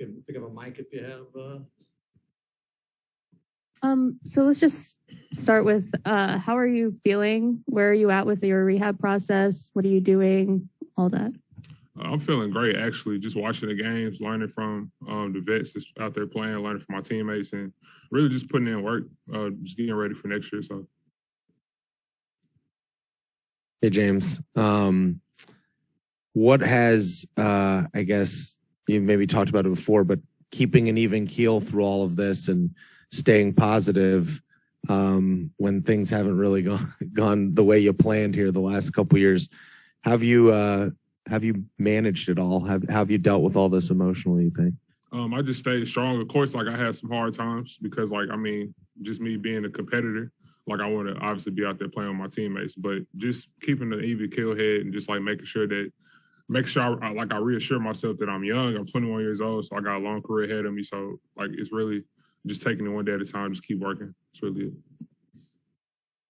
can pick up a mic if you have. So let's just start with how are you feeling? Where are you at with your rehab process? What are you doing? All that. I'm feeling great, actually, just watching the games, learning from the vets that's out there playing, learning from my teammates, and really just putting in work, just getting ready for next year. So, hey, James. What has, I guess, you maybe talked about it before, but keeping an even keel through all of this and staying positive when things haven't really gone the way you planned here the last couple of years. Have you managed it all? Have you dealt with all this emotionally, you think? I just stayed strong. Of course, I had some hard times because, just me being a competitor, I want to obviously be out there playing with my teammates, but just keeping the even keel head and just making sure I reassure myself that I'm young. I'm 21 years old, so I got a long career ahead of me. So it's really just taking it one day at a time, just keep working. That's really it.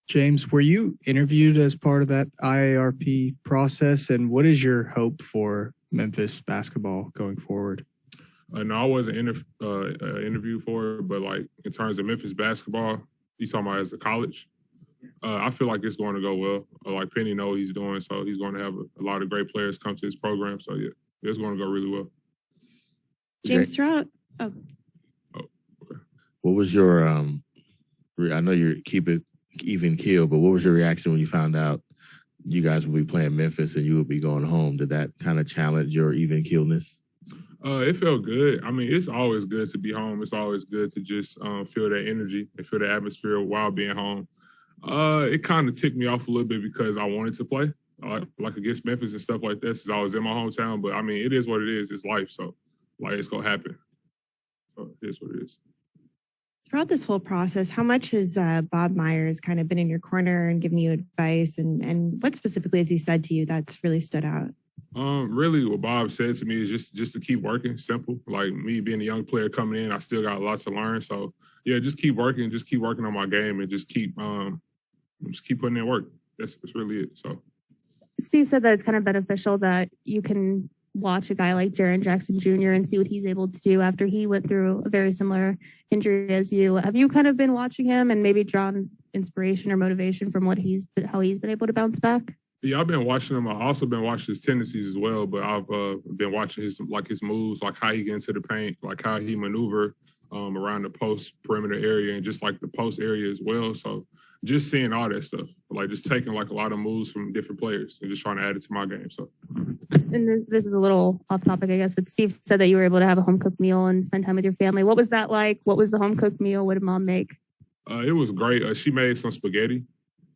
James, were you interviewed as part of that IARP process? And what is your hope for Memphis basketball going forward? No, I wasn't interviewed for it, but in terms of Memphis basketball, you talking about as a college? I feel like it's going to go well. Penny knows he's doing, so he's going to have a lot of great players come to his program. So yeah, it's going to go really well. James, throughout. Oh, okay. What was your I know you keep it even keel, but what was your reaction when you found out you guys would be playing Memphis and you would be going home? Did that kind of challenge your even keelness? It felt good. I mean, it's always good to be home. It's always good to just feel that energy and feel the atmosphere while being home. It kind of ticked me off a little bit because I wanted to play, against Memphis and stuff like this, since I was in my hometown. But I mean, it is what it is. It's life, so it's gonna happen. So it is what it is. Throughout this whole process, how much has Bob Myers kind of been in your corner and giving you advice, and what specifically has he said to you that's really stood out? Really, what Bob said to me is just to keep working. Simple. Me being a young player coming in, I still got lots to learn. So yeah, just keep working on my game, and just keep putting in work. That's really it. So Steve said that it's kind of beneficial that you can watch a guy like Jaron Jackson Jr. and see what he's able to do after he went through a very similar injury as you. Have you kind of been watching him and maybe drawn inspiration or motivation from how he's been able to bounce back? Yeah, I've been watching him. I also been watching his tendencies as well, but I've been watching his moves, how he get into the paint, how he maneuver around the post perimeter area and just the post area as well. So just seeing all that stuff, just taking a lot of moves from different players and just trying to add it to my game. So, and this is a little off topic, I guess, but Steve said that you were able to have a home cooked meal and spend time with your family. What was that like? What was the home cooked meal? What did Mom make? It was great. She made some spaghetti,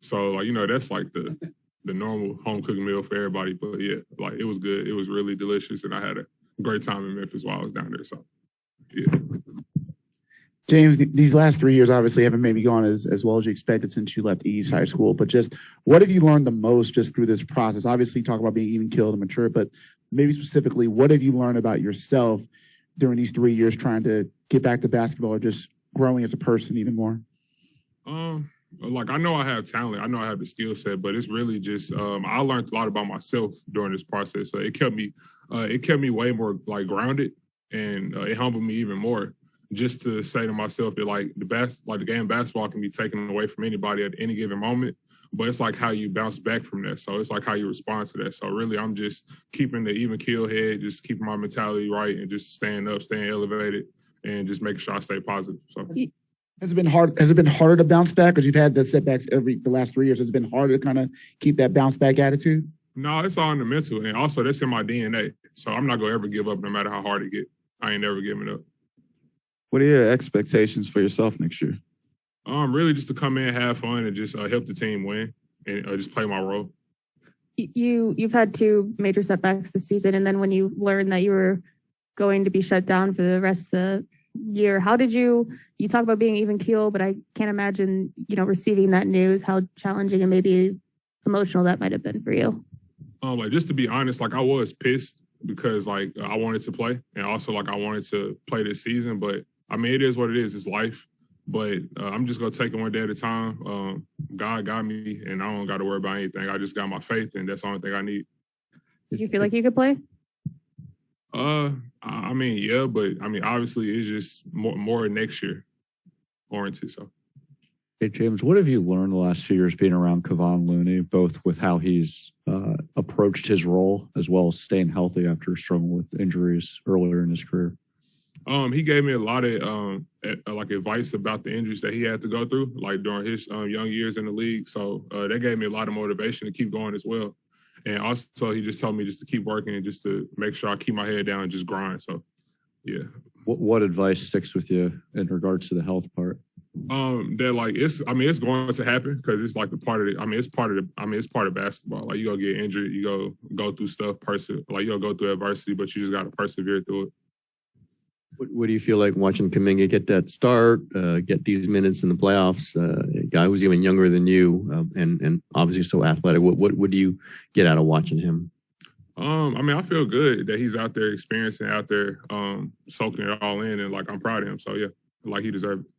so that's the normal home cooked meal for everybody. But yeah, it was good. It was really delicious, and I had a great time in Memphis while I was down there. So yeah. James, these last 3 years obviously haven't maybe gone as well as you expected since you left East High School, but just what have you learned the most just through this process? Obviously, you talk about being even keeled and mature, but maybe specifically, what have you learned about yourself during these 3 years trying to get back to basketball or just growing as a person even more? I know I have talent. I know I have the skill set, but it's really just I learned a lot about myself during this process. So it kept me way more grounded, and it humbled me even more. Just to say to myself that the game of basketball can be taken away from anybody at any given moment, but it's how you bounce back from that. So it's how you respond to that. So really, I'm just keeping the even keel head, just keeping my mentality right, and just staying up, staying elevated, and just making sure I stay positive. So. Has it been hard? Has it been harder to bounce back because you've had the setbacks the last 3 years? Has it been harder to kind of keep that bounce back attitude? No, it's all in the mental, and also that's in my DNA. So I'm not gonna ever give up, no matter how hard it get. I ain't never giving up. What are your expectations for yourself next year? Really just to come in, have fun, and just help the team win, and just play my role. You've had two major setbacks this season, and then when you learned that you were going to be shut down for the rest of the year, how did you talk about being even keel, but I can't imagine, receiving that news, how challenging and maybe emotional that might have been for you. Just to be honest, I was pissed because I wanted to play, and also I wanted to play this season, but I mean, it is what it is. It's life. But I'm just going to take it one day at a time. God got me, and I don't got to worry about anything. I just got my faith, and that's the only thing I need. Did you feel like you could play? I mean, yeah, but I mean, obviously, it's just more next year oriented. So, Hey, James, what have you learned the last few years being around Kevon Looney, both with how he's approached his role as well as staying healthy after struggling with injuries earlier in his career? He gave me a lot of like advice about the injuries that he had to go through, like during his young years in the league. So that gave me a lot of motivation to keep going as well. And also, he just told me just to keep working and just to make sure I keep my head down and just grind. So, yeah. What advice sticks with you in regards to the health part? That like it's going to happen because it's like it's part of basketball. Like you go get injured, you go through stuff, you go go through adversity, but you just got to persevere through it. What do you feel like watching Kuminga get that start, get these minutes in the playoffs? A guy who's even younger than you, and obviously so athletic. What do you get out of watching him? I feel good that he's out there experiencing, out there soaking it all in, and like I'm proud of him. So yeah, like he deserved it.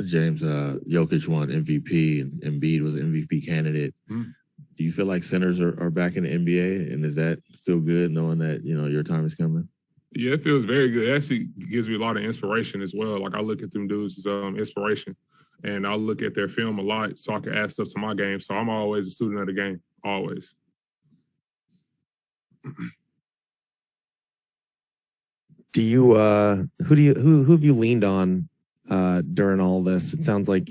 James, Jokic won MVP and Embiid was an MVP candidate. Mm-hmm. Do you feel like centers are back in the NBA, and does that feel good knowing that your time is coming? Yeah, it feels very good. It actually gives me a lot of inspiration as well. Like I look at them dudes as inspiration, and I look at their film a lot so I can add stuff to my game. So I'm always a student of the game, always. Do you who have you leaned on during all this? It sounds like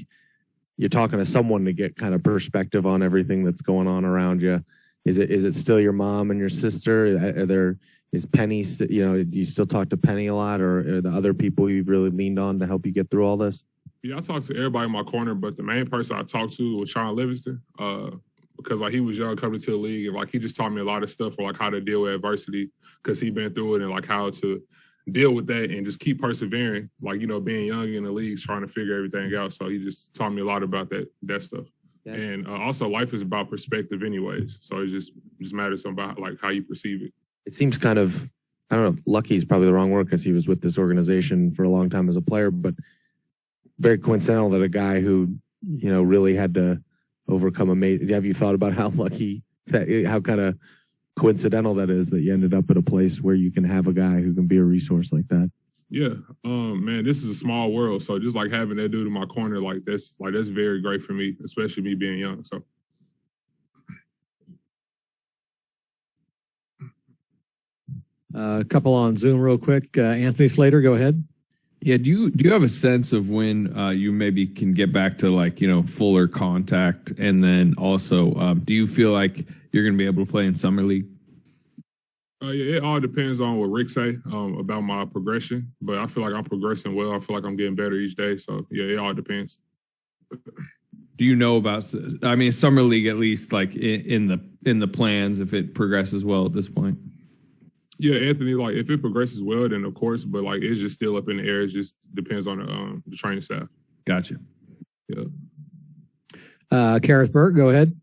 you're talking to someone to get kind of perspective on everything that's going on around you. Is it still your mom and your sister? Is Penny, do you still talk to Penny a lot, or are the other people you've really leaned on to help you get through all this? Yeah, I talk to everybody in my corner, but the main person I talked to was Shaun Livingston, because like he was young coming to the league, and like he just taught me a lot of stuff for like how to deal with adversity, because he'd been through it, and like how to deal with that and just keep persevering. Like being young in the leagues, trying to figure everything out. So he just taught me a lot about that stuff. And also, life is about perspective, anyways. So it just matters about like how you perceive it. It seems kind of, I don't know, lucky is probably the wrong word because he was with this organization for a long time as a player, but very coincidental that a guy who, really had to overcome have you thought about how kind of coincidental that is that you ended up at a place where you can have a guy who can be a resource like that? Yeah. Man, this is a small world. So just like having that dude in my corner, that's very great for me, especially me being young. So. A couple on Zoom real quick. Anthony Slater, go ahead. Yeah, do you have a sense of when you maybe can get back to fuller contact, and then also do you feel like you're going to be able to play in summer league? Yeah, it all depends on what Rick say about my progression, but I feel like I'm progressing well. I feel like I'm getting better each day. So yeah, it all depends. Do you know about? I mean, summer league at least in the plans if it progresses well at this point. Yeah, Anthony, if it progresses well, then of course, but it's just still up in the air. It just depends on the training staff. Gotcha. Yeah. Kareth Burke, go ahead.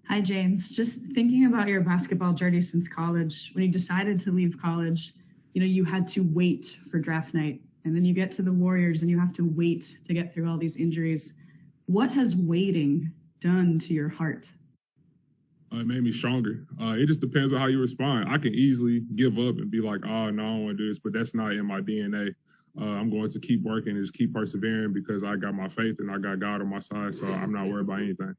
Hi, James. Just thinking about your basketball journey since college, when you decided to leave college, you had to wait for draft night, and then you get to the Warriors and you have to wait to get through all these injuries. What has waiting done to your heart? It made me stronger. It just depends on how you respond. I can easily give up and be like, oh, no, I don't want to do this, but that's not in my DNA. I'm going to keep working and just keep persevering because I got my faith and I got God on my side, so I'm not worried about anything.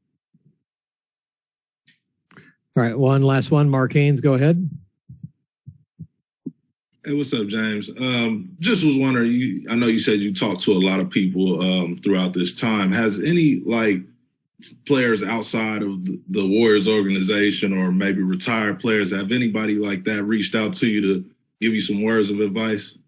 All right, one last one. Mark Haynes, go ahead. Hey, what's up, James? Just was wondering, I know you said you talked to a lot of people throughout this time. Has any, players outside of the Warriors organization or maybe retired players, have anybody like that reached out to you to give you some words of advice?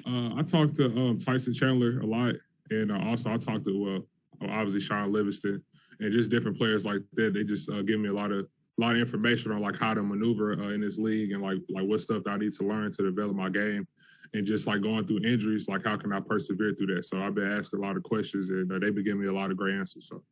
I talked to Tyson Chandler a lot, and also I talked to obviously Shaun Livingston and just different players like that. They just give me a lot of information on how to maneuver in this league and what stuff that I need to learn to develop my game, and just going through injuries, how can I persevere through that? So I've been asking a lot of questions, and they've been giving me a lot of great answers. So.